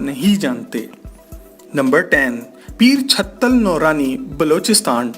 नहीं जानते। नंबर 10, पीर छत्तल नौरानी, Balochistan.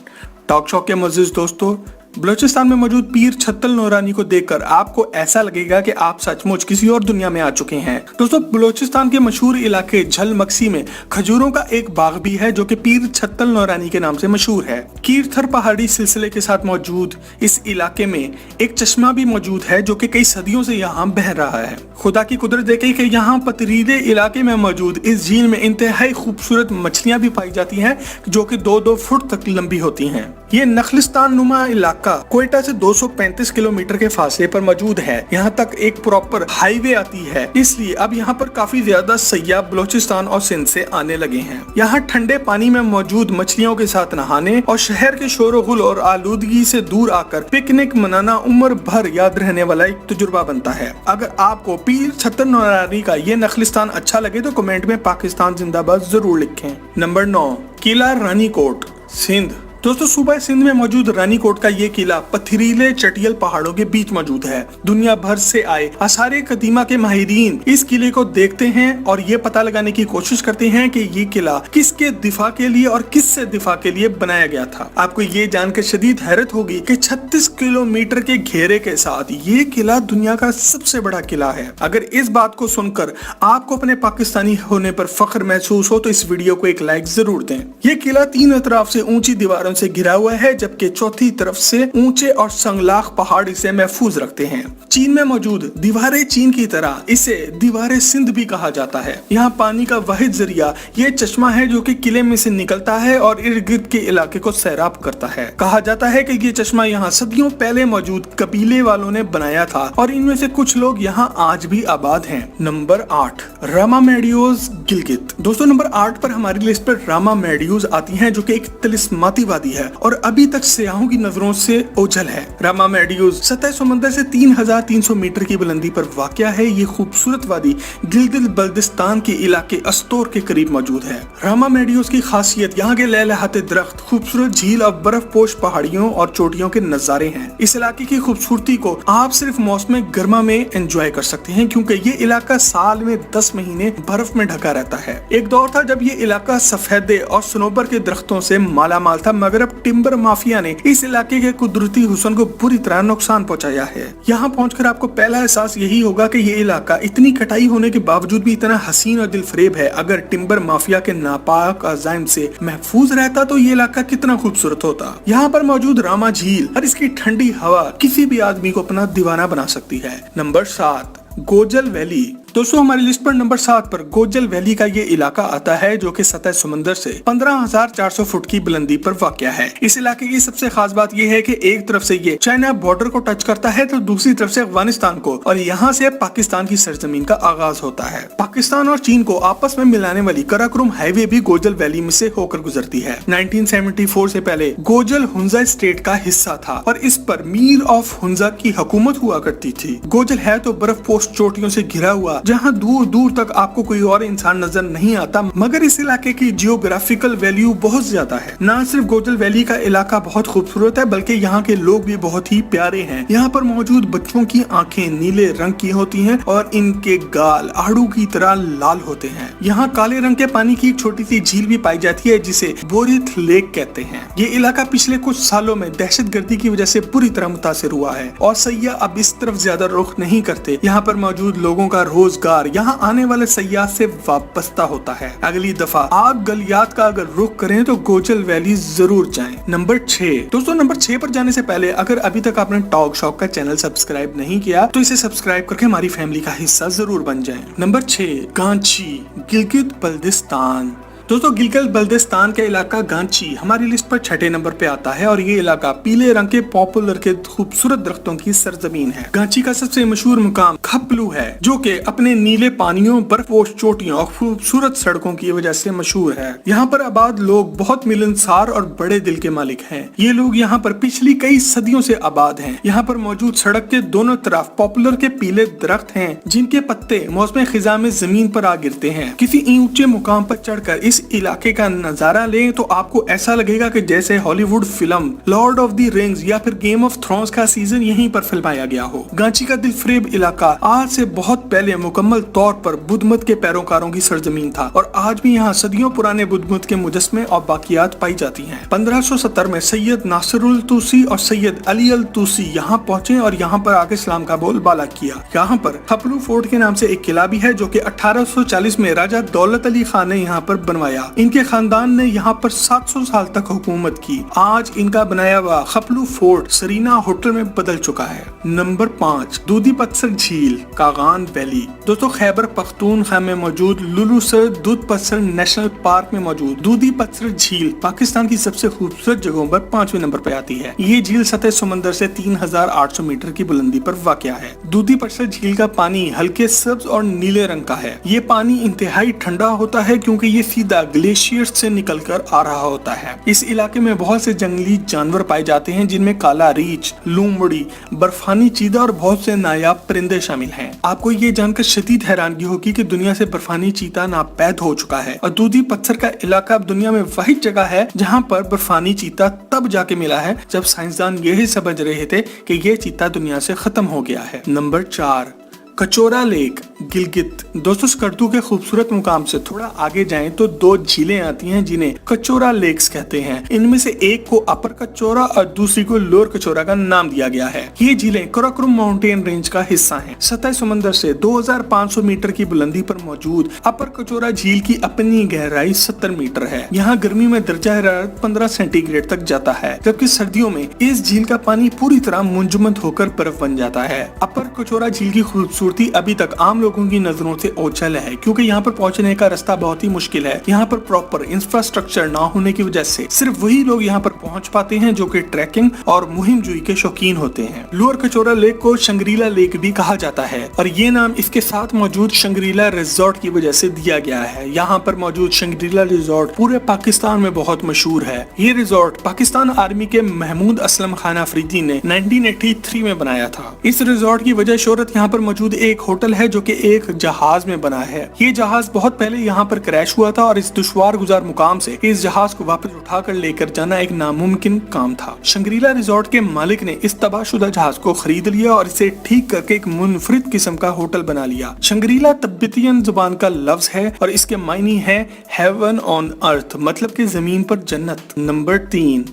Talk shock के मुअज़्ज़िज़ दोस्तों, बलोचिस्तान में मौजूद पीर छत्तल नौरानी को देखकर आपको ऐसा लगेगा कि आप सचमुच किसी और दुनिया में आ चुके हैं। दोस्तों, बलोचिस्तान के मशहूर इलाके झल मक्सी में खजूरों का एक बाग भी है जो कि पीर छत्तल नौरानी के नाम से मशहूर है। कीरथर पहाड़ी सिलसिले के साथ मौजूद इस इलाके में एक चश्मा भी मौजूद है जो कि कई सदियों से यहाँ बह रहा है। खुदा की कुदरत देखिए कि यहाँ पथरीले इलाके में मौजूद इस झील में इंतहाई खूबसूरत मछलियां भी पाई जाती हैं जो कि 2-2 फुट तक लंबी होती हैं। ये नखलिस्तान नुमा इलाका कोयटा से 235 किलोमीटर के फासले पर मौजूद है। यहाँ तक एक प्रॉपर हाईवे आती है, इसलिए अब यहाँ पर काफी ज्यादा सयाह बलोचिस्तान और सिंध से आने लगे हैं। यहाँ ठंडे पानी में मौजूद मछलियों के साथ नहाने और शहर के शोर-गुल और आलूदगी से दूर आकर पिकनिक मनाना उम्र भर याद रहने वाला एक तजुर्बा बनता है। अगर आपको पीर छत्तल नौरानी का ये नखलिस्तान अच्छा लगे तो कमेंट में पाकिस्तान जिंदाबाद जरूर लिखें। नंबर 9, किला रानीकोट, सिंध। दोस्तों, सूबा सिंध में मौजूद रानीकोट का ये किला पथरीले चटियल पहाड़ों के बीच मौजूद है। दुनिया भर से आए आसारे कदीमा के माहिरीन इस किले को देखते हैं और ये पता लगाने की कोशिश करते हैं कि ये किला किसके दिफा के लिए और किससे दिफा के लिए बनाया गया था। आपको ये जानकर शदीद हैरत होगी कि 36 किलोमीटर के घेरे के साथ ये किला दुनिया का सबसे बड़ा किला है। अगर इस बात को सुनकर आपको अपने पाकिस्तानी होने पर फख्र महसूस हो तो इस वीडियो को एक लाइक जरूर दें। ये किला तीनों तरफ से ऊंची दीवारों से घिरा हुआ है जबकि चौथी तरफ से ऊंचे और संगलाख पहाड़ इसे महफूज रखते हैं। चीन में मौजूद दीवारें चीन की तरह इसे दीवारें सिंध भी कहा जाता है। यहाँ पानी का वाहिद जरिया ये चश्मा है जो कि किले में से निकलता है और इर्द गिर्द के इलाके को सैराब करता है। कहा जाता है कि ये चश्मा यहाँ सदियों पहले मौजूद कबीले वालों ने बनाया था और इनमें से कुछ लोग यहाँ आज भी आबाद हैं। नंबर 8, रामा मेडियोज, गिलगित। दोस्तों, नंबर 8 पर हमारी लिस्ट पर रामा मेडियोज आती हैं जो कि एक तिलिस्माती वादी है और अभी तक सयाहों की नजरों से ओझल है। रामा मेडियोज सतह समंदर से 3300 मीटर की बुलंदी पर वाक़या है। ये खूबसूरत वादी गिलगित बल्दिस्तान के इलाके अस्तोर के करीब मौजूद है। रामा मेडियोज की खासियत यहाँ के लहलहाते दरख्त, खूबसूरत झील और बर्फ पोश पहाड़ियों और चोटियों के नजारे हैं। इस इलाके की खूबसूरती को आप सिर्फ मौसम गर्मा में एंजॉय कर सकते हैं क्योंकि ये इलाका साल में 10 महीने बर्फ में ढका रहता है। एक दौर था जब ये इलाका सफेदे और सनोबर के दरख्तों से मालामाल था, मगर अब टिम्बर माफिया ने इस इलाके के कुदरती हुस्न को बुरी तरह नुकसान पहुंचाया है। यहाँ पहुंचकर आपको पहला एहसास यही होगा कि ये इलाका इतनी कटाई होने के बावजूद भी इतना हसीन और दिलफरेब है। अगर टिम्बर माफिया के नापाक अज़ाइम से महफूज रहता तो ये इलाका कितना खूबसूरत होता। यहाँ पर मौजूद रामा झील और इसकी ठंडी हवा किसी भी आदमी को अपना दीवाना बना सकती है। Number 7, Gojal valley. दोस्तों, हमारी लिस्ट पर नंबर 7 पर गोजल वैली का ये इलाका आता है जो कि सतह समंदर से 15,400 फुट की बुलंदी पर वाक़या है। इस इलाके की सबसे खास बात यह है कि एक तरफ से ये चाइना बॉर्डर को टच करता है तो दूसरी तरफ से अफगानिस्तान को, और यहाँ से पाकिस्तान की सरजमीन का आगाज होता है। पाकिस्तान और चीन को आपस में मिलाने वाली कराकोरम हाईवे भी गोजल वैली में से होकर गुजरती है। 1974 से पहले गोजल हुंजा स्टेट का हिस्सा था और इस पर मीर ऑफ हुंजा की हुकूमत हुआ करती थी। गोजल है तो बर्फ पोश चोटियों से घिरा हुआ जहां दूर दूर तक आपको कोई और इंसान नजर नहीं आता, मगर इस इलाके की जियोग्राफिकल वैल्यू बहुत ज्यादा है। न सिर्फ गोजल वैली का इलाका बहुत खूबसूरत है बल्कि यहाँ के लोग भी बहुत ही प्यारे हैं। यहाँ पर मौजूद बच्चों की आंखें नीले रंग की होती हैं और इनके गाल आड़ू की तरह लाल होते हैं। यहाँ काले रंग के पानी की एक छोटी सी झील भी पाई जाती है जिसे बोरिथ लेक कहते हैं। ये इलाका पिछले कुछ सालों में दहशतगर्दी की वजह से बुरी तरह मुतासिर हुआ है और सयाह अब इस तरफ ज्यादा रुख नहीं करते। यहाँ पर मौजूद लोगों का रोजगार यहाँ आने वाले सयाह से वाबस्ता होता है। अगली दफा आप गलियात का अगर रुख करें तो गोजल वैली जरूर जाएं। नंबर 6, दोस्तों, नंबर 6 पर जाने से पहले अगर अभी तक आपने टॉक शॉक का चैनल सब्सक्राइब नहीं किया तो इसे सब्सक्राइब करके हमारी फैमिली का हिस्सा जरूर बन जाएं। नंबर 6, गांची, गिलगित बल्दिस्तान। दोस्तों, गिलगित बल्दिस्तान का इलाका गांची हमारी लिस्ट पर 6ठे नंबर पे आता है और ये इलाका पीले रंग के पॉपुलर के खूबसूरत दरख्तों की सरजमीन है। गांची का सबसे मशहूर मुकाम खपलू है जो कि अपने नीले पानियों, बर्फपोश चोटियों और खूबसूरत सड़कों की वजह से मशहूर है। यहाँ पर आबाद लोग बहुत मिलनसार और बड़े दिल के मालिक हैं। ये लोग यहाँ पर पिछली कई सदियों से आबाद हैं। यहाँ पर मौजूद सड़क के दोनों तरफ पॉपुलर के पीले दरख्त हैं जिनके पत्ते मौसम खिजा में जमीन पर आ गिरते हैं। किसी ऊंचे मुकाम पर चढ़कर इस इलाके का नजारा लें तो आपको ऐसा लगेगा कि जैसे Hollywood film Lord of the rings या फिर गेम ऑफ थ्रोन्स का सीजन यहीं पर फिल्माया गया हो। गांची का दिलफरेब इलाका आज से बहुत पहले मुकम्मल तौर पर बुद्ध मत के पैरोकारों की सरजमीन था और आज भी यहाँ सदियों पुराने बुद्ध मत के मुजस्मे और बाकियात पाई जाती हैं। 1570 में सैयद नासिरुल तूसी और सैयद अली अल तूसी यहाँ पहुंचे और यहाँ पर आके इस्लाम का बोलबाला किया। यहाँ पर खपलू फोर्ट के नाम से एक किला भी है जो कि 1840 में राजा दौलत अली खान ने यहाँ पर बनवाया। इनके खानदान ने यहाँ पर 700 साल तक हुकूमत की। आज इनका बनाया हुआ खपलू फोर्ट सरीना होटल में बदल चुका है। नंबर 5, दूधी पत्थर झील कागान वैली। दोस्तों खैबर पख्तूनख्वा में मौजूद लुलूसर दूध पत्थर नेशनल पार्क में मौजूद दूधी पत्थर झील पाकिस्तान की सबसे खूबसूरत जगहों पर 5वें नंबर पर आती है। ये झील सतह समंदर से 3800 मीटर की बुलंदी पर वाक़या है। दूधी पत्थर झील का पानी हल्के सब्ज और नीले रंग का है। ये पानी इंतहाई ठंडा होता है क्योंकि ये सीधा ग्लेशियर से निकल कर आ रहा होता है। इस इलाके में बहुत से जंगली जानवर पाए जाते हैं जिनमें काला रीछ, लूमड़ी, बर्फानी चीता और बहुत से नायाब परिंदे शामिल हैं। आपको ये जानकर शदीद हैरानगी होगी कि दुनिया से बर्फानी चीता नापैद हो चुका है और दूधी पत्थर का इलाका अब दुनिया में वही जगह है जहाँ पर बर्फानी चीता तब जाके मिला है जब साइंसदान यही समझ रहे थे कि ये चीता दुनिया से खत्म हो गया है। Number 4, Kachora lake Gilgit. दोस्तों स्कर्दू के खूबसूरत मुकाम से थोड़ा आगे जाएं तो 2 झीलें आती हैं जिन्हें कचोरा लेक्स कहते हैं। इनमें से एक को अपर कचोरा और दूसरी को लोअर कचोरा का नाम दिया गया है। ये झीलें कराकोरम माउंटेन रेंज का हिस्सा हैं। सतह समंदर से 2500 मीटर की बुलंदी पर मौजूद अपर कचोरा झील की अपनी गहराई 70 मीटर है। यहाँ गर्मी में दर्जा हरारत 15 सेंटीग्रेड तक जाता है, जबकि सर्दियों में इस झील का पानी पूरी तरह मुंजमद होकर बर्फ बन जाता है। अपर कचोरा झील की खूबसूरती अभी तक आम लोगों की नजरों से ओझल है क्योंकि यहाँ पर पहुंचने का रास्ता बहुत ही मुश्किल है। यहाँ पर प्रॉपर इंफ्रास्ट्रक्चर ना होने की वजह से सिर्फ वही लोग यहाँ पर पहुंच पाते हैं जो कि ट्रैकिंग और मुहिम जुई के शौकीन होते हैं। लोअर कचोरा लेक को शंग्रीला लेक भी कहा जाता है और ये नाम इसके साथ मौजूद शंग्रीला रिजॉर्ट की वजह से दिया गया है। यहाँ पर मौजूद शंग्रीला रिजॉर्ट पूरे पाकिस्तान में बहुत मशहूर है। ये रिजॉर्ट पाकिस्तान आर्मी के महमूद असलम खान अफरीदी ने 1983 में बनाया था। इस रिजॉर्ट की वजह शोहरत यहाँ पर मौजूद एक होटल है जो कि एक जहाज में बना है। ये जहाज बहुत पहले यहाँ पर क्रैश हुआ था और इस दुश्वार गुजार मुकाम से इस जहाज को वापस उठाकर लेकर जाना एक नामुमकिन काम था। शंग्रीला रिजॉर्ट के मालिक ने इस तबाहशुदा जहाज को खरीद लिया और इसे ठीक करके एक मुनफरिद किस्म का होटल बना लिया। शंग्रीला तिब्बतियन जुबान का लफ्ज है और इसके मायने है हेवन ऑन अर्थ, मतलब कि जमीन पर जन्नत। Number 3,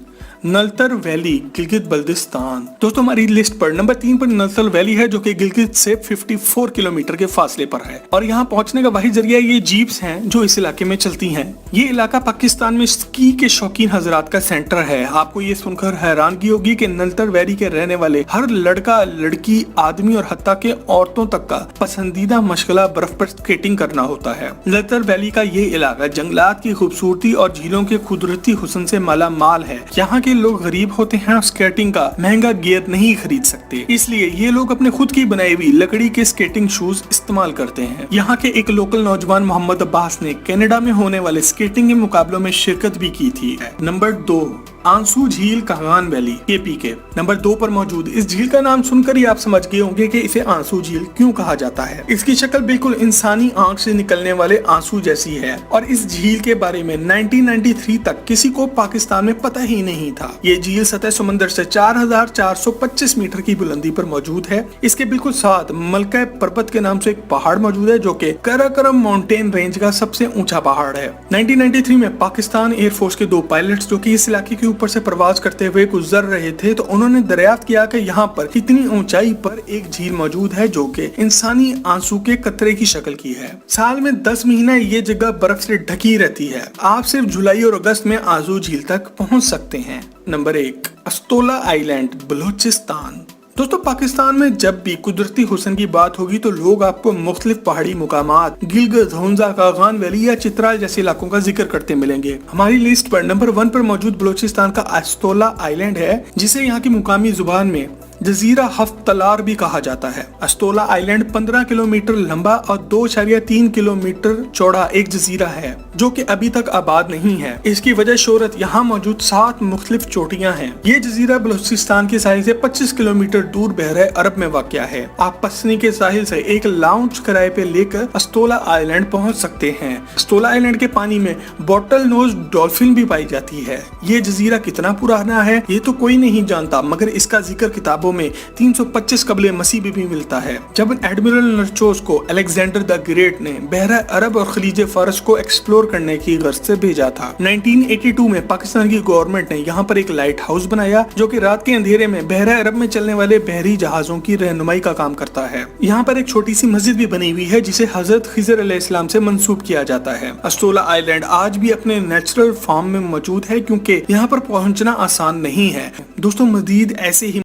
Naltar valley Gilgit Baltistan. दोस्तों हमारी लिस्ट पर नंबर 3 पर नलतर वैली है जो कि गिलगित से 54 किलोमीटर के फासले पर है और यहाँ पहुँचने का वही जरिया ये जीप्स हैं जो इस इलाके में चलती हैं। ये इलाका पाकिस्तान में स्की के शौकीन हजरात का सेंटर है। आपको ये सुनकर हैरानगी होगी कि नलतर वैली के रहने वाले हर लड़का, लड़की, आदमी और हत्ता के औरतों तक का पसंदीदा मशगला बर्फ पर स्केटिंग करना होता है। नलतर वैली का ये इलाका जंगलात की खूबसूरती और झीलों के कुदरती हुस्न से माला माल है। यहाँ के लोग गरीब होते हैं और स्केटिंग का महंगा गियर नहीं खरीद सकते, इसलिए ये लोग अपने खुद की बनाई हुई लकड़ी के स्केटिंग शूज इस्तेमाल करते हैं। यहाँ के एक लोकल नौजवान मोहम्मद अब्बास ने कनाडा में होने वाले स्केटिंग के मुकाबलों में शिरकत भी की थी। नंबर 2, आंसू झील कागान वैली केपी के। नंबर 2 पर मौजूद इस झील का नाम सुनकर ही आप समझ गए होंगे कि इसे आंसू झील क्यों कहा जाता है। इसकी शक्ल बिल्कुल इंसानी आंख से निकलने वाले आंसू जैसी है और इस झील के बारे में 1993 तक किसी को पाकिस्तान में पता ही नहीं था। ये झील सतह समंदर से 4425 मीटर की बुलंदी पर मौजूद है। इसके बिल्कुल साथ मलका पर्वत के नाम से एक पहाड़ मौजूद है जो कि कराकोरम माउंटेन रेंज का सबसे ऊंचा पहाड़ है। 1993 में पाकिस्तान एयरफोर्स के 2 पायलट्स जो कि इस इलाके के ऊपर से प्रवास करते हुए गुजर रहे थे तो उन्होंने दरियाफ्त किया कि यहाँ पर इतनी ऊंचाई पर एक झील मौजूद है जो कि इंसानी आंसू के कतरे की शक्ल की है। साल में 10 महीना ये जगह बर्फ से ढकी रहती है। आप सिर्फ जुलाई और अगस्त में आंसू झील तक पहुँच सकते हैं। Number 1, Astola island Balochistan. दोस्तों पाकिस्तान में जब भी कुदरती हुस्न की बात होगी तो लोग आपको मुख्तलिफ पहाड़ी मुकामात गिलगित, होंजा, कागान वैली या चित्राल जैसे इलाकों का जिक्र करते मिलेंगे। हमारी लिस्ट पर नंबर 1 पर मौजूद बलूचिस्तान का अस्तोला आइलैंड है जिसे यहाँ की मुकामी जुबान में जजीरा हफ्तलार भी कहा जाता है। अस्तोला आइलैंड 15 किलोमीटर लंबा और 2.3 किलोमीटर चौड़ा एक जजीरा है जो कि अभी तक आबाद नहीं है। इसकी वजह शोहरत यहाँ मौजूद 7 मुख्तलिफ चोटियां हैं। ये जजीरा बलूचिस्तान के साहिल से 25 किलोमीटर दूर बहरे अरब में वाक़या है। आप पसनी के साहिल से एक लाउंज किराए पे लेकर अस्तोला आइलैंड पहुँच सकते हैं। अस्तोला आइलैंड के पानी में बॉटल नोज डॉल्फिन भी पाई जाती है। ये जजीरा कितना पुराना है ये तो कोई नहीं जानता, मगर इसका जिक्र किताबों किताबों में 325 कबल मसीह भी मिलता है, जब एडमिरल नरचोस को अलेक्जेंडर द ग्रेट ने बहरा अरब और खलीज फारस को एक्सप्लोर करने की गर्ज से भेजा था। 1982 में पाकिस्तान की गवर्नमेंट ने यहाँ पर एक लाइट हाउस बनाया जो कि रात के अंधेरे में बहरा अरब में चलने वाले बहरी जहाजों की रहनुमाई का काम करता है। यहाँ पर एक छोटी सी मस्जिद भी बनी हुई है जिसे हजरत खिजर अलैहिस्सलाम से मंसूब किया जाता है। अस्तोला आइलैंड आज भी अपने नेचुरल फॉर्म में मौजूद है क्योंकि यहाँ पर पहुंचना आसान नहीं है। दोस्तों, मजीद ऐसे ही